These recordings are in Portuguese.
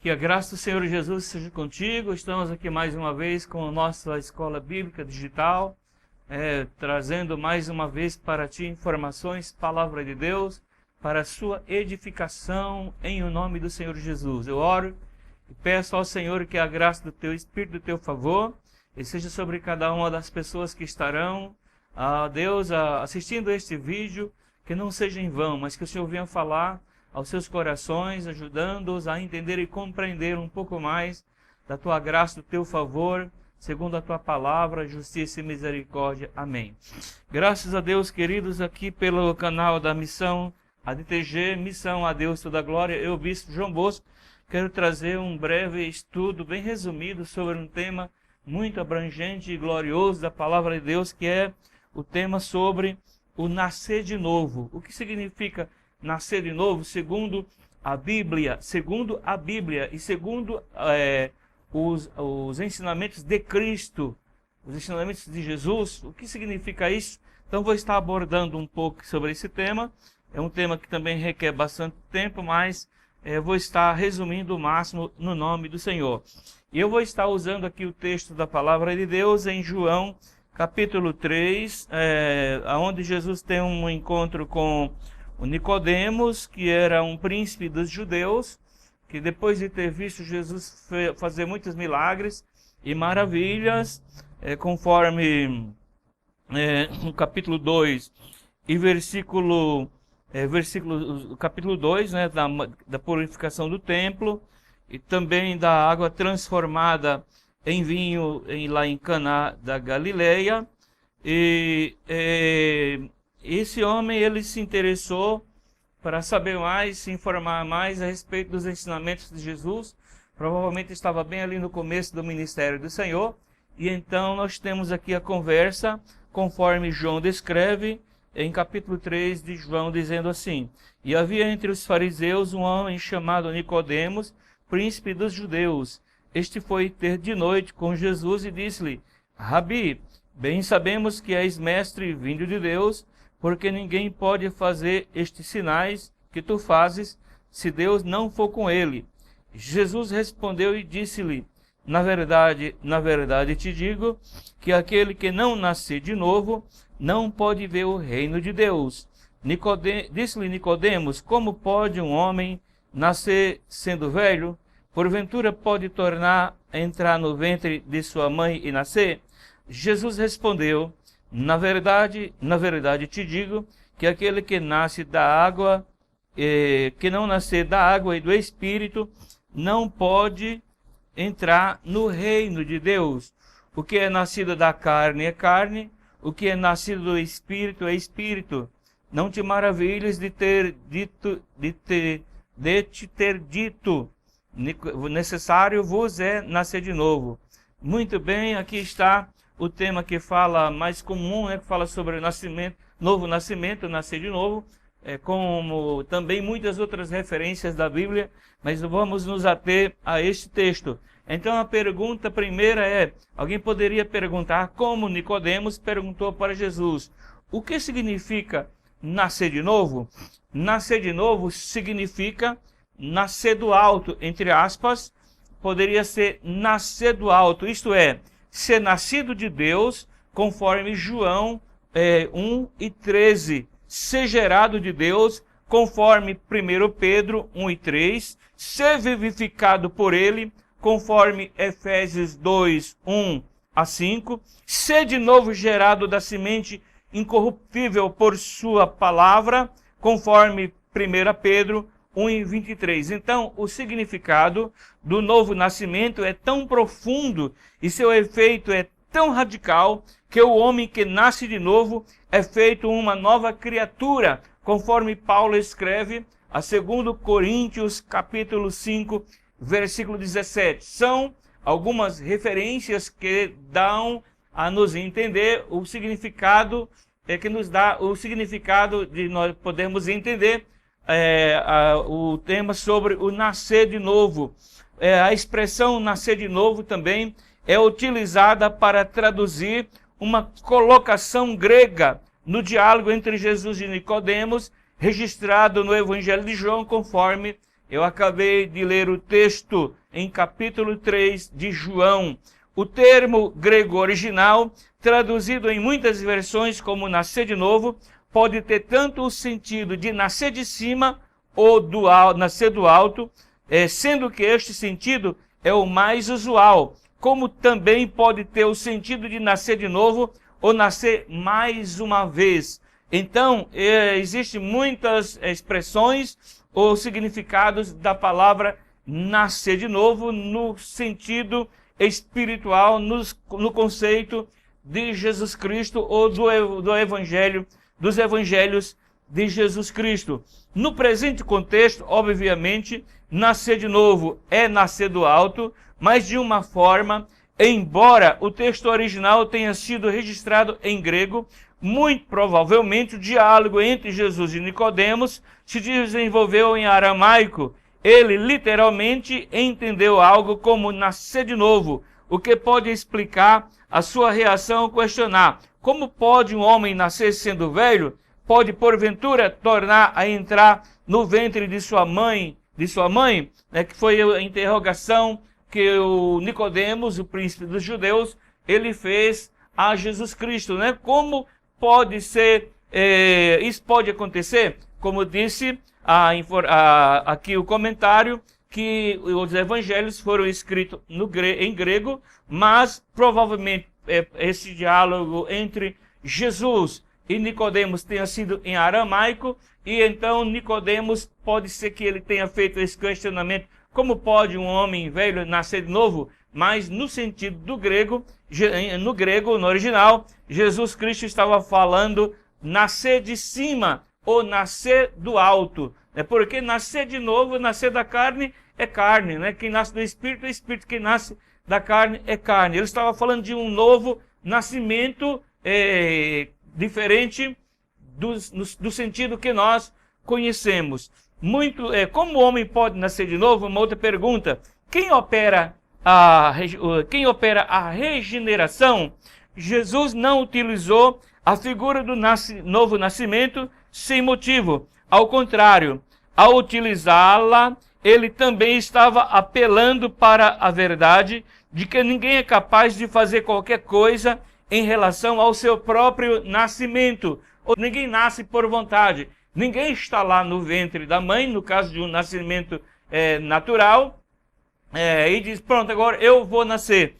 Que a graça do Senhor Jesus seja contigo. Estamos aqui mais uma vez com a nossa Escola Bíblica Digital, trazendo mais uma vez para ti informações, Palavra de Deus, para a sua edificação em o nome do Senhor Jesus. Eu oro e peço ao Senhor que a graça do teu Espírito, do teu favor, e seja sobre cada uma das pessoas que estarão, Deus, assistindo este vídeo, que não seja em vão, mas que o Senhor venha falar aos seus corações, ajudando-os a entender e compreender um pouco mais da tua graça, do teu favor, segundo a tua palavra, justiça e misericórdia. Amém. Graças a Deus, queridos, aqui pelo canal da Missão ADTG, Missão a Deus Toda Glória, eu, Bispo João Bosco, quero trazer um breve estudo bem resumido sobre um tema muito abrangente e glorioso da palavra de Deus, que é o tema sobre o nascer de novo. O que significa nascer de novo, segundo a Bíblia e segundo os ensinamentos de Cristo, os ensinamentos de Jesus. O que significa isso? Então vou estar abordando um pouco sobre esse tema. É um tema que também requer bastante tempo, mas vou estar resumindo o máximo no nome do Senhor. E eu vou estar usando aqui o texto da Palavra de Deus em João, capítulo 3, onde Jesus tem um encontro com o Nicodemos, que era um príncipe dos judeus, que depois de ter visto Jesus fazer muitos milagres e maravilhas, conforme no capítulo 2 e capítulo 2, né, da purificação do templo, e também da água transformada em vinho lá em Caná da Galileia. E esse homem, ele se interessou para saber mais, se informar mais a respeito dos ensinamentos de Jesus. Provavelmente estava bem ali no começo do ministério do Senhor. E então nós temos aqui a conversa, conforme João descreve, em capítulo 3 de João, dizendo assim: E havia entre os fariseus um homem chamado Nicodemos, príncipe dos judeus. Este foi ter de noite com Jesus e disse-lhe: Rabi, bem sabemos que és mestre vindo de Deus, porque ninguém pode fazer estes sinais que tu fazes, se Deus não for com ele. Jesus respondeu e disse-lhe: na verdade te digo, que aquele que não nascer de novo, não pode ver o reino de Deus. Disse-lhe Nicodemos: como pode um homem nascer sendo velho? Porventura pode tornar a entrar no ventre de sua mãe e nascer? Jesus respondeu: na verdade te digo, que aquele que nasce da água, que não nascer da água e do Espírito, não pode entrar no reino de Deus. O que é nascido da carne é carne, o que é nascido do Espírito é Espírito. Não te maravilhes de te ter dito, necessário vos é nascer de novo. Muito bem, aqui está o tema que fala mais comum, que fala sobre o nascimento, novo nascimento, nascer de novo, como também muitas outras referências da Bíblia, mas vamos nos ater a este texto. Então a pergunta primeira alguém poderia perguntar, como Nicodemos perguntou para Jesus: o que significa nascer de novo? Nascer de novo significa nascer do alto, entre aspas, poderia ser nascer do alto, isto é, ser nascido de Deus, conforme João 1:13, ser gerado de Deus, conforme 1 Pedro 1:3, ser vivificado por ele, conforme Efésios 2:1-5, ser de novo gerado da semente incorruptível por sua palavra, conforme 1 Pedro 1:23. Então, o significado do novo nascimento é tão profundo e seu efeito é tão radical que o homem que nasce de novo é feito uma nova criatura, conforme Paulo escreve a 2 Coríntios capítulo 5, versículo 17. São algumas referências que dão a nos entender o significado, que nos dá o significado de nós podermos entender o tema sobre o nascer de novo. A expressão nascer de novo também é utilizada para traduzir uma colocação grega no diálogo entre Jesus e Nicodemos, registrado no Evangelho de João, conforme Eu acabei de ler o texto em capítulo 3 de João. O termo grego original, traduzido em muitas versões como nascer de novo, pode ter tanto o sentido de nascer de cima ou nascer do alto, sendo que este sentido é o mais usual, como também pode ter o sentido de nascer de novo ou nascer mais uma vez. Então, existem muitas expressões ou significados da palavra nascer de novo no sentido espiritual, no conceito de Jesus Cristo ou do Evangelho, dos Evangelhos de Jesus Cristo. No presente contexto, obviamente, nascer de novo é nascer do alto, mas de uma forma, embora o texto original tenha sido registrado em grego, muito provavelmente o diálogo entre Jesus e Nicodemos se desenvolveu em aramaico. Ele literalmente entendeu algo como nascer de novo, o que pode explicar a sua reação ao questionar: como pode um homem nascer sendo velho? Pode porventura tornar a entrar no ventre de sua mãe, que foi a interrogação que o Nicodemos, o príncipe dos judeus, ele fez a Jesus Cristo, né? Como pode ser, isso pode acontecer? Como disse aqui o comentário, que os evangelhos foram escritos em grego, mas provavelmente esse diálogo entre Jesus e Nicodemos tenha sido em aramaico, e então Nicodemos pode ser que ele tenha feito esse questionamento: como pode um homem velho nascer de novo? Mas no sentido do grego, no original, Jesus Cristo estava falando nascer de cima ou nascer do alto. Porque nascer de novo, nascer da carne é carne, né? Quem nasce do Espírito é Espírito, quem nasce da carne é carne. Ele estava falando de um novo nascimento diferente do sentido que nós conhecemos. Como o homem pode nascer de novo? Uma outra pergunta: quem opera a regeneração? Jesus não utilizou a figura do novo nascimento sem motivo. Ao contrário, ao utilizá-la, ele também estava apelando para a verdade de que ninguém é capaz de fazer qualquer coisa em relação ao seu próprio nascimento. Ninguém nasce por vontade. Ninguém está lá no ventre da mãe, no caso de um nascimento natural, e diz: pronto, agora eu vou nascer.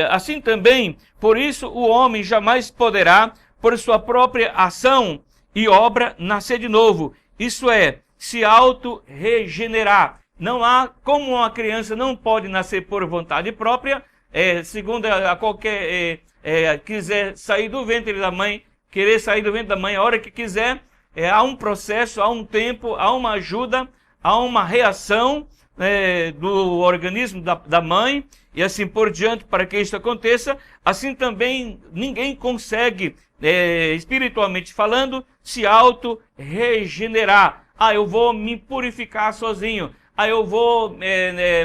Assim também, por isso, o homem jamais poderá, por sua própria ação e obra, nascer de novo. Isso é, se auto-regenerar. Não há, como uma criança não pode nascer por vontade própria, segundo a qualquer quiser sair do ventre da mãe, querer sair do ventre da mãe a hora que quiser, há um processo, há um tempo, há uma ajuda, há uma reação do organismo da mãe, e assim por diante, para que isso aconteça. Assim também ninguém consegue, espiritualmente falando, se auto-regenerar. Eu vou me purificar sozinho. Eu vou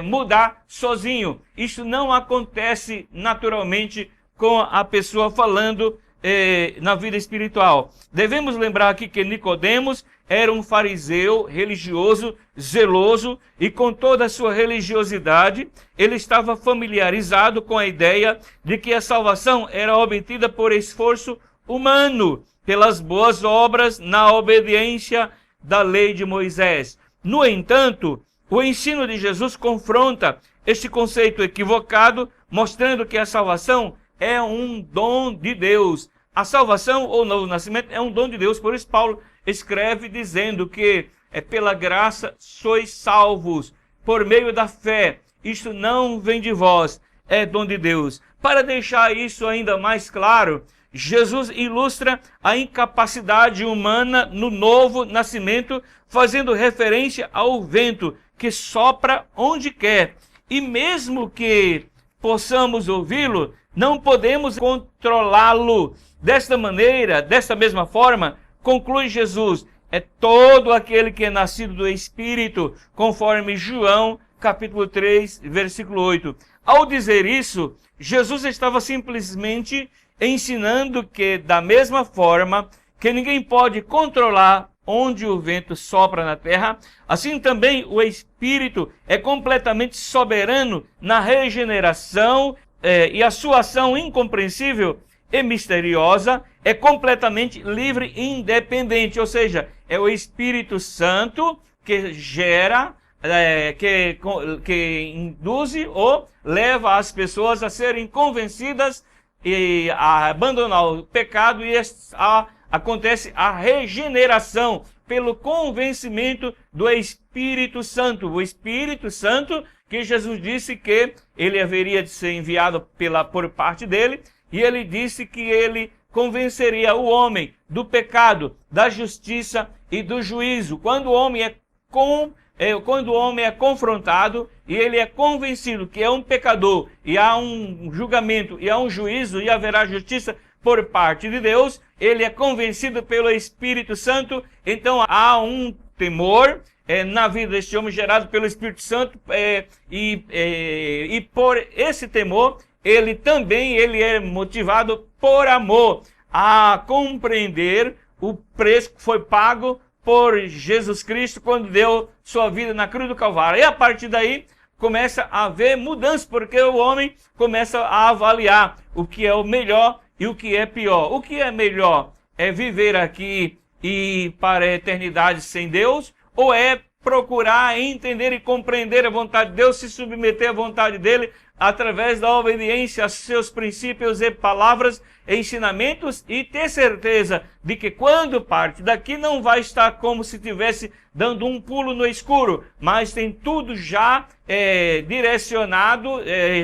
mudar sozinho. Isso não acontece naturalmente com a pessoa falando na vida espiritual. Devemos lembrar aqui que Nicodemos era um fariseu religioso, zeloso, e com toda a sua religiosidade, ele estava familiarizado com a ideia de que a salvação era obtida por esforço humano, pelas boas obras, na obediência da lei de Moisés. No entanto, o ensino de Jesus confronta este conceito equivocado, mostrando que a salvação é um dom de Deus. A salvação ou novo nascimento é um dom de Deus. Por isso Paulo escreve dizendo que pela graça sois salvos, por meio da fé. Isto não vem de vós, é dom de Deus. Para deixar isso ainda mais claro, Jesus ilustra a incapacidade humana no novo nascimento, fazendo referência ao vento que sopra onde quer. E mesmo que possamos ouvi-lo, não podemos controlá-lo. Desta maneira, desta mesma forma, conclui Jesus, é todo aquele que é nascido do Espírito, conforme João, capítulo 3, versículo 8. Ao dizer isso, Jesus estava simplesmente ensinando que, da mesma forma que ninguém pode controlar onde o vento sopra na terra, assim também o Espírito é completamente soberano na regeneração e a sua ação incompreensível e misteriosa é completamente livre e independente, ou seja, é o Espírito Santo que gera, que induz ou leva as pessoas a serem convencidas e a abandonar o pecado, e acontece a regeneração pelo convencimento do Espírito Santo. O Espírito Santo que Jesus disse que ele haveria de ser enviado por parte dele, e ele disse que ele convenceria o homem do pecado, da justiça e do juízo. Quando o homem é confrontado e ele é convencido que é um pecador, e há um julgamento, e há um juízo, e haverá justiça por parte de Deus, ele é convencido pelo Espírito Santo, então há um temor na vida deste homem gerado pelo Espírito Santo, e por esse temor, ele é motivado por amor a compreender o preço que foi pago por Jesus Cristo quando deu sua vida na cruz do Calvário. E a partir daí começa a haver mudança, porque o homem começa a avaliar o que é o melhor e o que é pior. O que é melhor é viver aqui e para a eternidade sem Deus, ou é procurar entender e compreender a vontade de Deus, se submeter à vontade dele através da obediência a seus princípios e palavras e ensinamentos, e ter certeza de que quando parte daqui não vai estar como se estivesse dando um pulo no escuro, mas tem tudo já direcionado,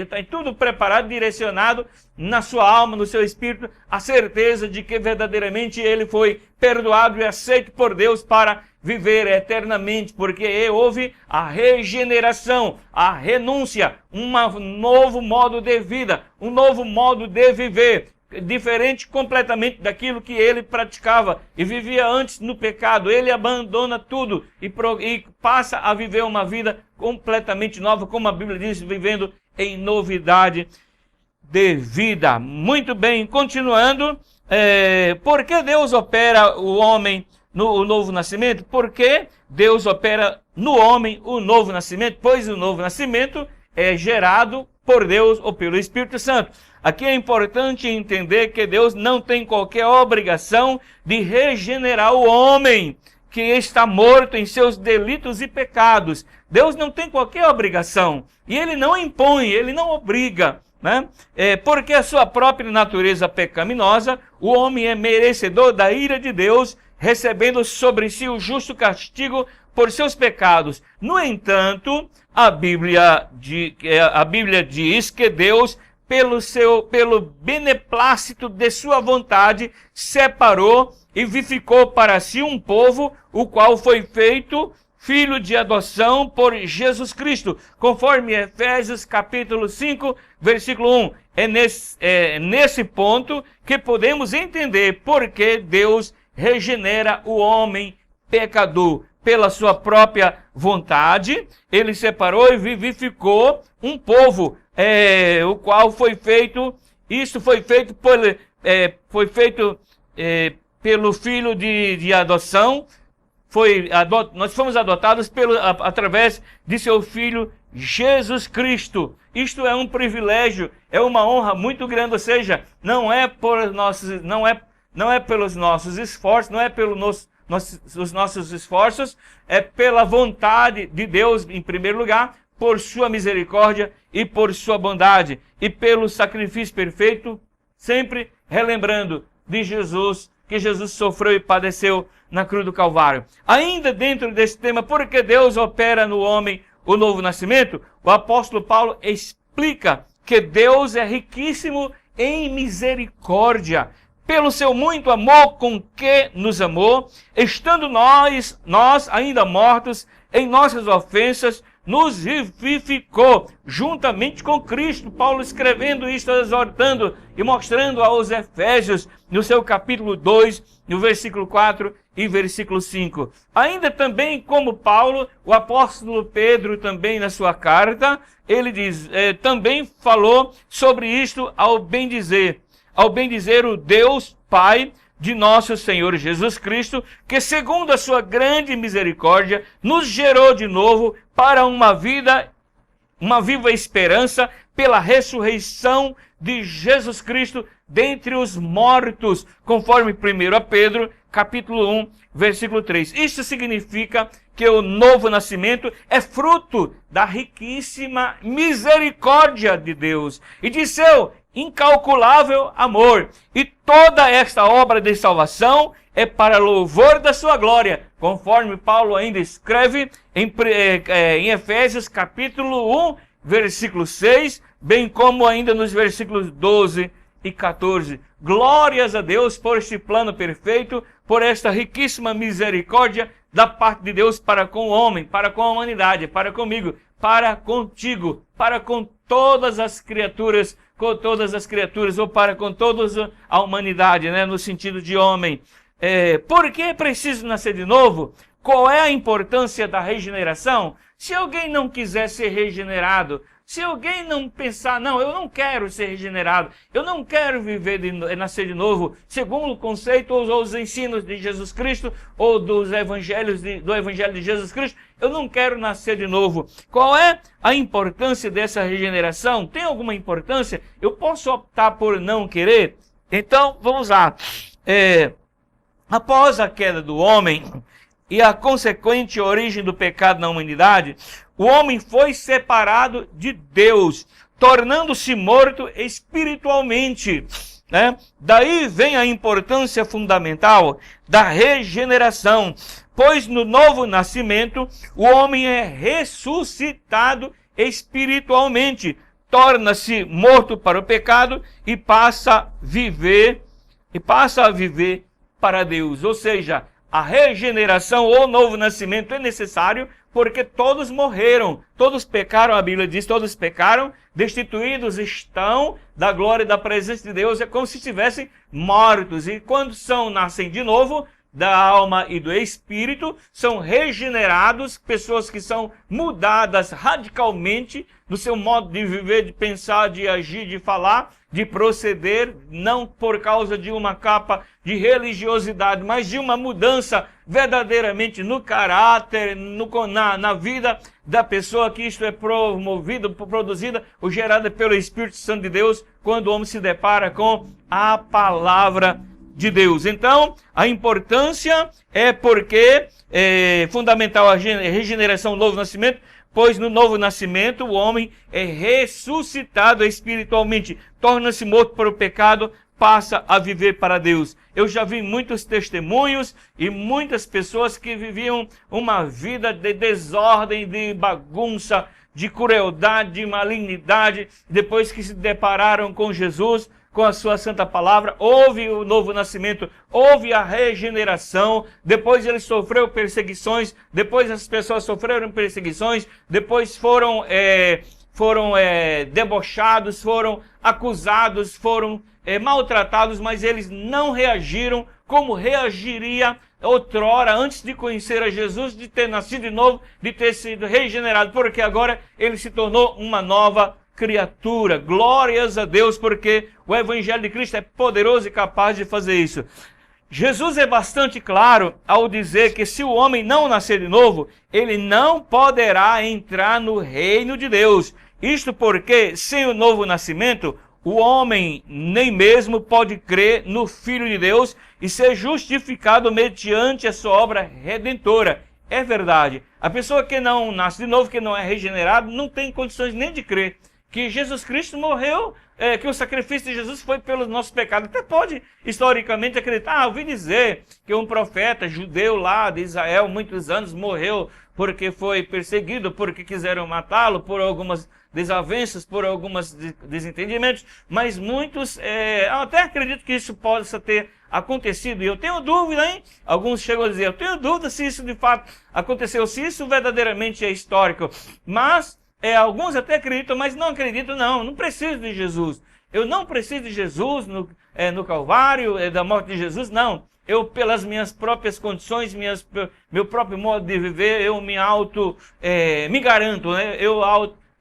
tem tudo preparado, direcionado na sua alma, no seu espírito, a certeza de que verdadeiramente ele foi perdoado e aceito por Deus para viver eternamente, porque houve a regeneração, a renúncia, um novo modo de vida, um novo modo de viver, diferente completamente daquilo que ele praticava e vivia antes no pecado. Ele abandona tudo e passa a viver uma vida completamente nova, como a Bíblia diz, vivendo em novidade de vida. Muito bem, continuando, por que Deus opera o homem no novo nascimento? Porque Deus opera no homem o novo nascimento, pois o novo nascimento é gerado por Deus ou pelo Espírito Santo. Aqui é importante entender que Deus não tem qualquer obrigação de regenerar o homem que está morto em seus delitos e pecados. Deus não tem qualquer obrigação, e ele não impõe, ele não obriga, né? Porque a sua própria natureza pecaminosa, o homem é merecedor da ira de Deus, recebendo sobre si o justo castigo por seus pecados. No entanto, a Bíblia diz que Deus, pelo beneplácito de sua vontade, separou e vivificou para si um povo, o qual foi feito filho de adoção por Jesus Cristo, conforme Efésios capítulo 5, versículo 1. É nesse ponto que podemos entender por que Deus regenera o homem pecador. Pela sua própria vontade, ele separou e vivificou um povo, o qual foi feito, isso foi feito pelo filho de adoção, nós fomos adotados através de seu filho Jesus Cristo. Isto é um privilégio, é uma honra muito grande, ou seja, não é pelos nossos esforços, não é os nossos esforços, é pela vontade de Deus, em primeiro lugar, por sua misericórdia e por sua bondade, e pelo sacrifício perfeito, sempre relembrando de Jesus, que Jesus sofreu e padeceu na cruz do Calvário. Ainda dentro desse tema, por que Deus opera no homem o novo nascimento, o apóstolo Paulo explica que Deus é riquíssimo em misericórdia, pelo seu muito amor com que nos amou, estando nós ainda mortos em nossas ofensas, nos vivificou juntamente com Cristo. Paulo escrevendo isto, exortando e mostrando aos Efésios, no seu capítulo 2, no versículo 4 e versículo 5. Ainda também, como Paulo, o apóstolo Pedro também na sua carta, ele diz, também falou sobre isto ao bendizer o Deus Pai de nosso Senhor Jesus Cristo, que segundo a sua grande misericórdia, nos gerou de novo para uma viva esperança pela ressurreição de Jesus Cristo dentre os mortos, conforme 1 Pedro, capítulo 1, versículo 3. Isso significa que o novo nascimento é fruto da riquíssima misericórdia de Deus e de seu incalculável amor. E toda esta obra de salvação é para louvor da sua glória, conforme Paulo ainda escreve em Efésios capítulo 1, versículo 6, bem como ainda nos versículos 12 e 14. Glórias a Deus por este plano perfeito, por esta riquíssima misericórdia da parte de Deus para com o homem, para com a humanidade, para comigo, para contigo, para com todas as criaturas, ou para com toda a humanidade, né, no sentido de homem. Por que é preciso nascer de novo? Qual é a importância da regeneração? Se alguém não quiser ser regenerado, se alguém não pensar, não, eu não quero ser regenerado, eu não quero nascer de novo, segundo o conceito ou os ensinos de Jesus Cristo, ou dos evangelhos do Evangelho de Jesus Cristo, eu não quero nascer de novo. Qual é a importância dessa regeneração? Tem alguma importância? Eu posso optar por não querer? Então, vamos lá. Após a queda do homem e a consequente origem do pecado na humanidade, o homem foi separado de Deus, tornando-se morto espiritualmente, né? Daí vem a importância fundamental da regeneração, pois no novo nascimento o homem é ressuscitado espiritualmente, torna-se morto para o pecado e passa a viver para Deus. Ou seja, a regeneração ou novo nascimento é necessário porque todos morreram, todos pecaram, a Bíblia diz, todos pecaram, destituídos estão da glória e da presença de Deus, é como se estivessem mortos. E quando nascem de novo, da alma e do espírito, são regenerados, pessoas que são mudadas radicalmente no seu modo de viver, de pensar, de agir, de falar, de proceder, não por causa de uma capa de religiosidade, mas de uma mudança verdadeiramente no caráter, na vida da pessoa, que isto é promovido, produzida ou gerada pelo Espírito Santo de Deus, quando o homem se depara com a palavra de Deus. Então, a importância é porque é fundamental a regeneração, o novo nascimento, pois no novo nascimento o homem é ressuscitado espiritualmente, torna-se morto para o pecado, passa a viver para Deus. Eu já vi muitos testemunhos e muitas pessoas que viviam uma vida de desordem, de bagunça, de crueldade, de malignidade, depois que se depararam com Jesus, com a sua santa palavra, houve o novo nascimento, houve a regeneração, depois ele sofreu perseguições, depois as pessoas sofreram perseguições, depois foram debochados, foram acusados, foram maltratados, mas eles não reagiram como reagiria outrora, antes de conhecer a Jesus, de ter nascido de novo, de ter sido regenerado, porque agora ele se tornou uma nova criatura. Glórias a Deus, porque o Evangelho de Cristo é poderoso e capaz de fazer isso. Jesus é bastante claro ao dizer que se o homem não nascer de novo, ele não poderá entrar no reino de Deus. Isto porque, sem o novo nascimento, o homem nem mesmo pode crer no Filho de Deus e ser justificado mediante a sua obra redentora. É verdade. A pessoa que não nasce de novo, que não é regenerado, não tem condições nem de crer que Jesus Cristo morreu, que o sacrifício de Jesus foi pelos nossos pecados. Até pode, historicamente, acreditar. Ouvi dizer que um profeta judeu lá de Israel, muitos anos, morreu porque foi perseguido, porque quiseram matá-lo, por algumas desavenças, por alguns desentendimentos. Mas muitos, eu até acredito que isso possa ter acontecido. E eu tenho dúvida, hein? Alguns chegam a dizer, eu tenho dúvida se isso de fato aconteceu, se isso verdadeiramente é histórico. Mas alguns até acreditam, mas não acreditam, não preciso de Jesus. Eu não preciso de Jesus no Calvário, da morte de Jesus, não. Eu, pelas minhas próprias condições, meu próprio modo de viver, eu me garanto, né?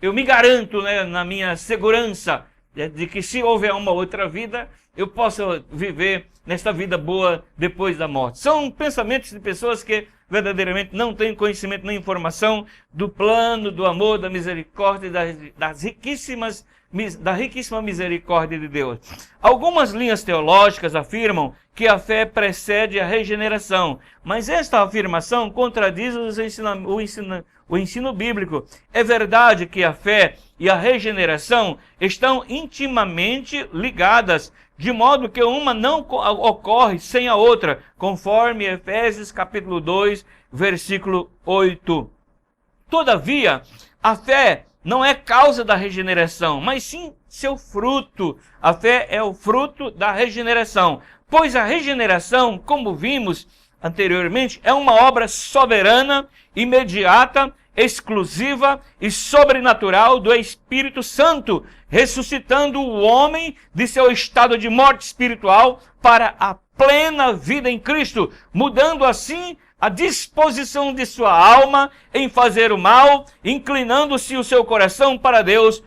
Eu me garanto, né, na minha segurança. de que se houver uma outra vida, eu possa viver nesta vida boa depois da morte. São pensamentos de pessoas que verdadeiramente não têm conhecimento nem informação do plano, do amor, da misericórdia, da riquíssima misericórdia de Deus. Algumas linhas teológicas afirmam que a fé precede a regeneração, mas esta afirmação contradiz o ensino bíblico. É verdade que a fé e a regeneração estão intimamente ligadas, de modo que uma não ocorre sem a outra, conforme Efésios capítulo 2, versículo 8. Todavia, a fé não é causa da regeneração, mas sim seu fruto. A fé é o fruto da regeneração, pois a regeneração, como vimos anteriormente, é uma obra soberana, imediata, exclusiva e sobrenatural do Espírito Santo, ressuscitando o homem de seu estado de morte espiritual para a plena vida em Cristo, mudando assim a disposição de sua alma em fazer o mal, inclinando-se o seu coração para Deus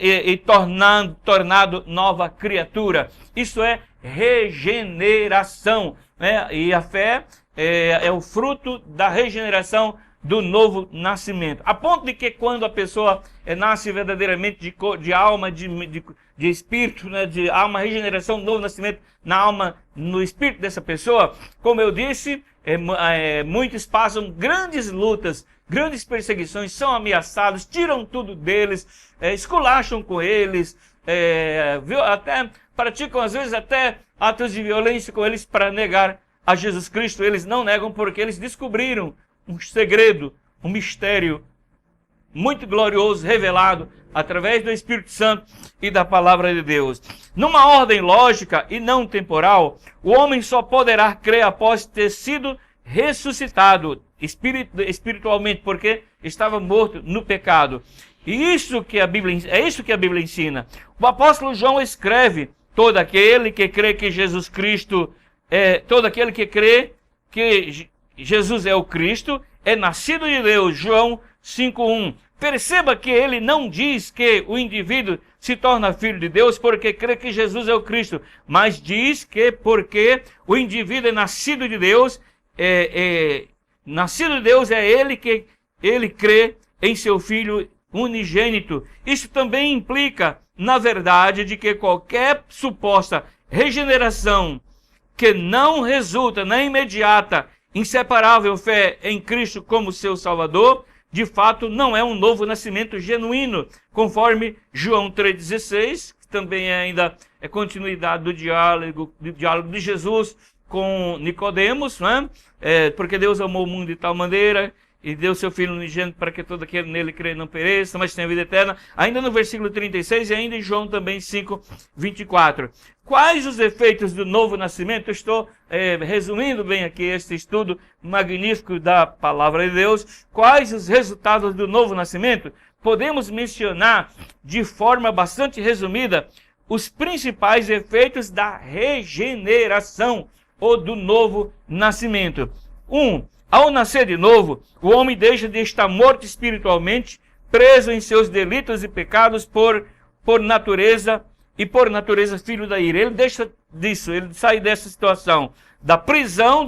e tornado nova criatura. Isso é regeneração, né? E a fé é o fruto da regeneração do novo nascimento. A ponto de que quando a pessoa nasce verdadeiramente de alma, de espírito, né, de alma, regeneração, novo nascimento na alma, no espírito dessa pessoa, como eu disse, muitos passam grandes lutas, grandes perseguições, são ameaçados, tiram tudo deles, esculacham com eles, até praticam às vezes até atos de violência com eles para negar a Jesus Cristo. Eles não negam porque eles descobriram um segredo, um mistério muito glorioso, revelado através do Espírito Santo e da Palavra de Deus. Numa ordem lógica e não temporal, o homem só poderá crer após ter sido ressuscitado espiritualmente, porque estava morto no pecado. E é isso que a Bíblia ensina. O apóstolo João escreve: todo aquele que crê que Jesus Cristo todo aquele que crê que Jesus é o Cristo, é nascido de Deus. João 5:1. Perceba que ele não diz que o indivíduo se torna filho de Deus porque crê que Jesus é o Cristo, mas diz que porque o indivíduo é nascido de Deus, nascido de Deus é ele que ele crê em seu Filho unigênito. Isso também implica, na verdade, de que qualquer suposta regeneração que não resulta na imediata, inseparável fé em Cristo como seu Salvador, de fato não é um novo nascimento genuíno, conforme João 3,16, que também ainda é continuidade do diálogo de Jesus com Nicodemos, né? Porque Deus amou o mundo de tal maneira e deu seu Filho unigênito para que todo aquele nele crê não pereça, mas tenha vida eterna. Ainda no versículo 36 e ainda em João também 5:24. Quais os efeitos do novo nascimento? Estou resumindo bem aqui este estudo magnífico da Palavra de Deus. Quais os resultados do novo nascimento? Podemos mencionar de forma bastante resumida os principais efeitos da regeneração ou do novo nascimento. 1. Ao nascer de novo, o homem deixa de estar morto espiritualmente, preso em seus delitos e pecados por natureza, e por natureza filho da ira. Ele deixa disso, ele sai dessa situação, da prisão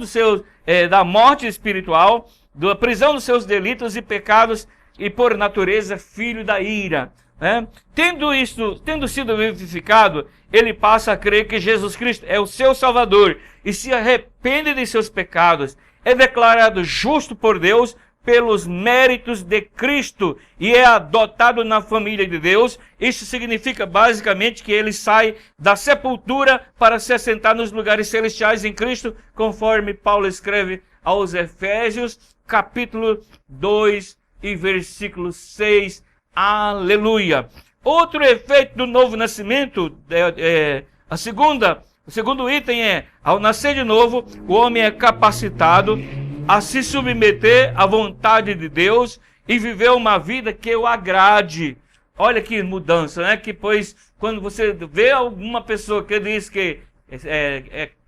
da morte espiritual, da prisão dos seus delitos e pecados, e por natureza filho da ira. Né? Tendo sido vivificado, ele passa a crer que Jesus Cristo é o seu Salvador, e se arrepende de seus pecados. É declarado justo por Deus pelos méritos de Cristo e é adotado na família de Deus. Isso significa basicamente que ele sai da sepultura para se assentar nos lugares celestiais em Cristo, conforme Paulo escreve aos Efésios, capítulo 2 e versículo 6. Aleluia! Outro efeito do novo nascimento, o segundo item ao nascer de novo, o homem é capacitado a se submeter à vontade de Deus e viver uma vida que o agrade. Olha que mudança, né? Que pois, quando você vê alguma pessoa que diz que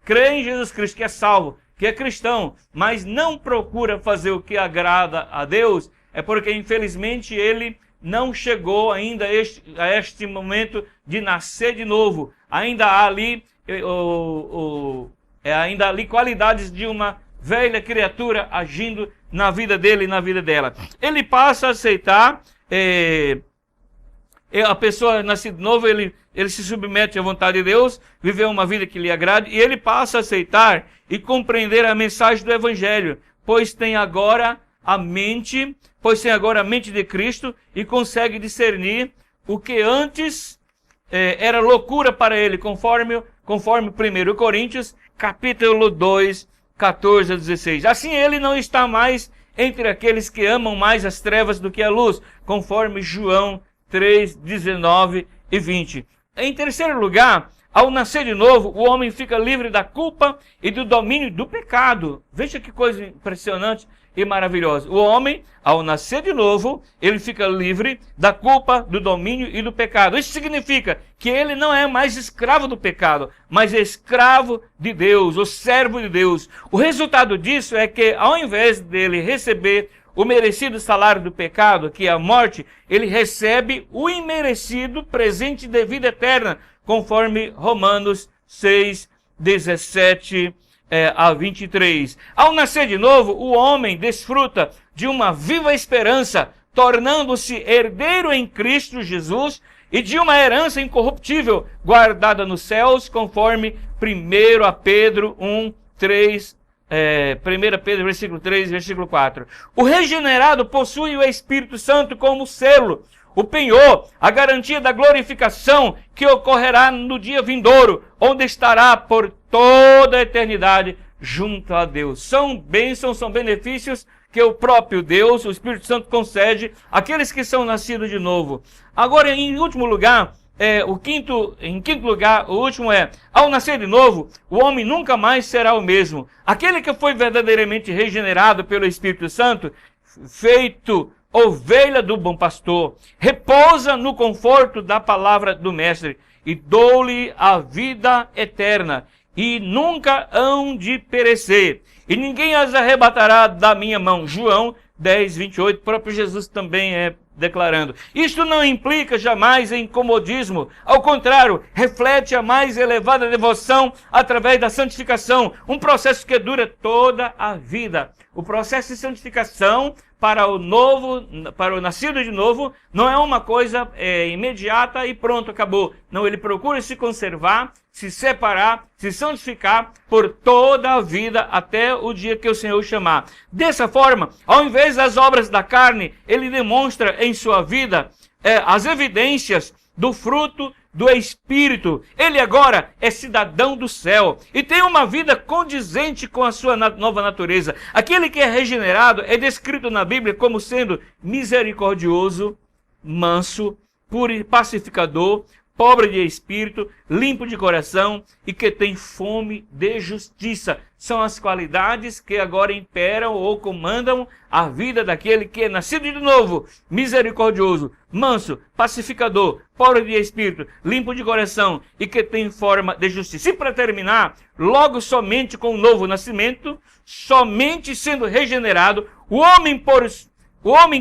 crê em Jesus Cristo, que é salvo, que é cristão, mas não procura fazer o que agrada a Deus, é porque, infelizmente, ele não chegou ainda a este momento de nascer de novo. Ainda há ali, ainda há ali qualidades de uma velha criatura agindo na vida dele e na vida dela. Ele passa a aceitar, a pessoa nascida de novo, ele se submete à vontade de Deus, viver uma vida que lhe agrade, e ele passa a aceitar e compreender a mensagem do Evangelho, pois tem agora a mente de Cristo e consegue discernir o que antes era loucura para ele, conforme 1 Coríntios, capítulo 2, 14 a 16. Assim ele não está mais entre aqueles que amam mais as trevas do que a luz, conforme João 3, 19 e 20. Em terceiro lugar, ao nascer de novo, o homem fica livre da culpa e do domínio do pecado. Veja que coisa impressionante e maravilhosa. O homem, ao nascer de novo, ele fica livre da culpa, do domínio e do pecado. Isso significa que ele não é mais escravo do pecado, mas escravo de Deus, o servo de Deus. O resultado disso é que, ao invés dele receber o merecido salário do pecado, que é a morte, ele recebe o imerecido presente de vida eterna, conforme Romanos 6, 17 a 23. Ao nascer de novo, o homem desfruta de uma viva esperança, tornando-se herdeiro em Cristo Jesus e de uma herança incorruptível, guardada nos céus, conforme 1 Pedro 1, 3, 1 Pedro, versículo 3, versículo 4. O regenerado possui o Espírito Santo como selo, o penhor, a garantia da glorificação que ocorrerá no dia vindouro, onde estará por toda a eternidade junto a Deus. São bênçãos, são benefícios que o próprio Deus, o Espírito Santo, concede àqueles que são nascidos de novo. Agora, em último lugar, em quinto lugar, o último ao nascer de novo, o homem nunca mais será o mesmo. Aquele que foi verdadeiramente regenerado pelo Espírito Santo, feito ovelha do bom pastor, repousa no conforto da palavra do Mestre, e dou-lhe a vida eterna, e nunca hão de perecer, e ninguém as arrebatará da minha mão. João 10, 28, próprio Jesus também declarando. Isto não implica jamais em comodismo, ao contrário, reflete a mais elevada devoção através da santificação, um processo que dura toda a vida. O processo de santificação para o nascido de novo, não é uma coisa imediata e pronto, acabou. Não, ele procura se conservar, se separar, se santificar por toda a vida até o dia que o Senhor chamar. Dessa forma, ao invés das obras da carne, ele demonstra em sua vida as evidências do fruto do Espírito. Ele agora é cidadão do céu e tem uma vida condizente com a sua nova natureza. Aquele que é regenerado é descrito na Bíblia como sendo misericordioso, manso, pacificador, pobre de espírito, limpo de coração e que tem fome de justiça. São as qualidades que agora imperam ou comandam a vida daquele que é nascido de novo, misericordioso, manso, pacificador, pobre de espírito, limpo de coração e que tem forma de justiça. E para terminar, logo somente com o novo nascimento, somente sendo regenerado, o homem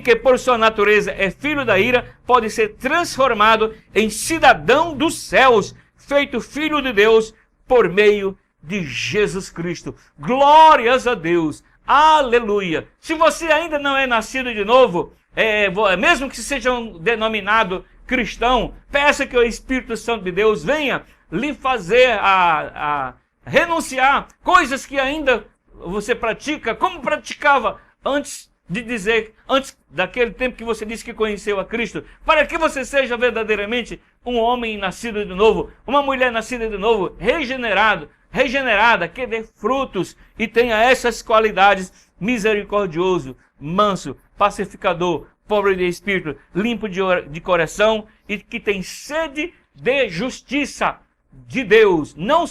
que por sua natureza é filho da ira, pode ser transformado em cidadão dos céus, feito filho de Deus por meio de Jesus Cristo. Glórias a Deus. Aleluia. Se você ainda não é nascido de novo, mesmo que seja um denominado cristão, peça que o Espírito Santo de Deus venha lhe fazer a renunciar coisas que ainda você pratica, como praticava antes daquele tempo que você disse que conheceu a Cristo, para que você seja verdadeiramente um homem nascido de novo, uma mulher nascida de novo, regenerada, que dê frutos e tenha essas qualidades: misericordioso, manso, pacificador, pobre de espírito, limpo de coração e que tem sede de justiça de Deus. Não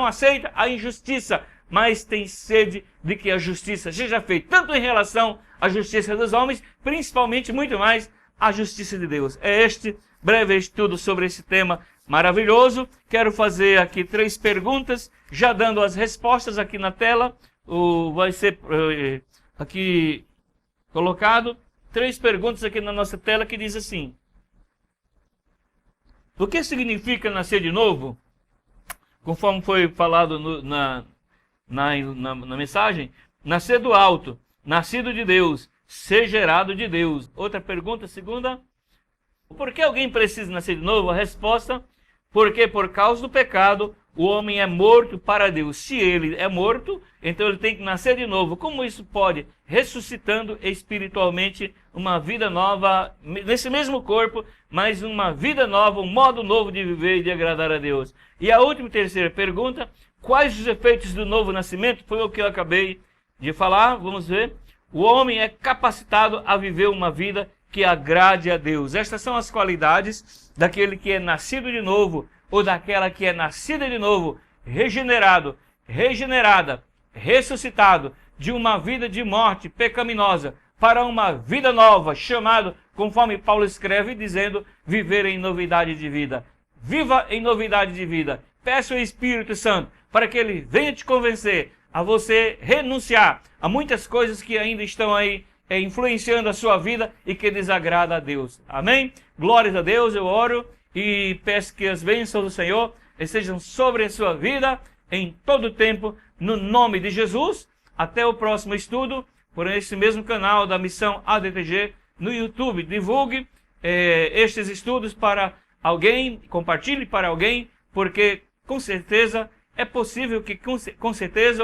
aceita a injustiça, mas tem sede de que a justiça seja feita, tanto em relação à justiça dos homens, principalmente muito mais à justiça de Deus. É este breve estudo sobre esse tema maravilhoso. Quero fazer aqui 3 perguntas, já dando as respostas aqui na tela. Vai ser aqui colocado 3 perguntas aqui na nossa tela que diz assim: o que significa nascer de novo? Conforme foi falado na mensagem, nascer do alto, nascido de Deus, ser gerado de Deus. Outra pergunta, segunda: por que alguém precisa nascer de novo? A resposta: porque por causa do pecado, o homem é morto para Deus. Se ele é morto, então ele tem que nascer de novo. Como isso pode? Ressuscitando espiritualmente uma vida nova, nesse mesmo corpo, mas uma vida nova, um modo novo de viver e de agradar a Deus. E a última e terceira pergunta: quais os efeitos do novo nascimento? Foi o que eu acabei de falar, vamos ver. O homem é capacitado a viver uma vida que agrade a Deus. Estas são as qualidades daquele que é nascido de novo, ou daquela que é nascida de novo, regenerado, regenerada, ressuscitado de uma vida de morte pecaminosa para uma vida nova, chamado, conforme Paulo escreve, dizendo, viver em novidade de vida. Viva em novidade de vida. Peça o Espírito Santo para que ele venha te convencer a você renunciar a muitas coisas que ainda estão aí influenciando a sua vida e que desagrada a Deus. Amém? Glórias a Deus, eu oro e peço que as bênçãos do Senhor estejam sobre a sua vida em todo o tempo, no nome de Jesus. Até o próximo estudo, por esse mesmo canal da Missão ADTG no YouTube. Divulgue estes estudos para alguém, compartilhe para alguém, porque com certeza é possível que, com certeza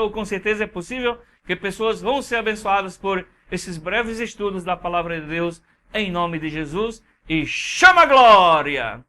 é possível que pessoas vão ser abençoadas por esses breves estudos da Palavra de Deus, em nome de Jesus, e chama a glória!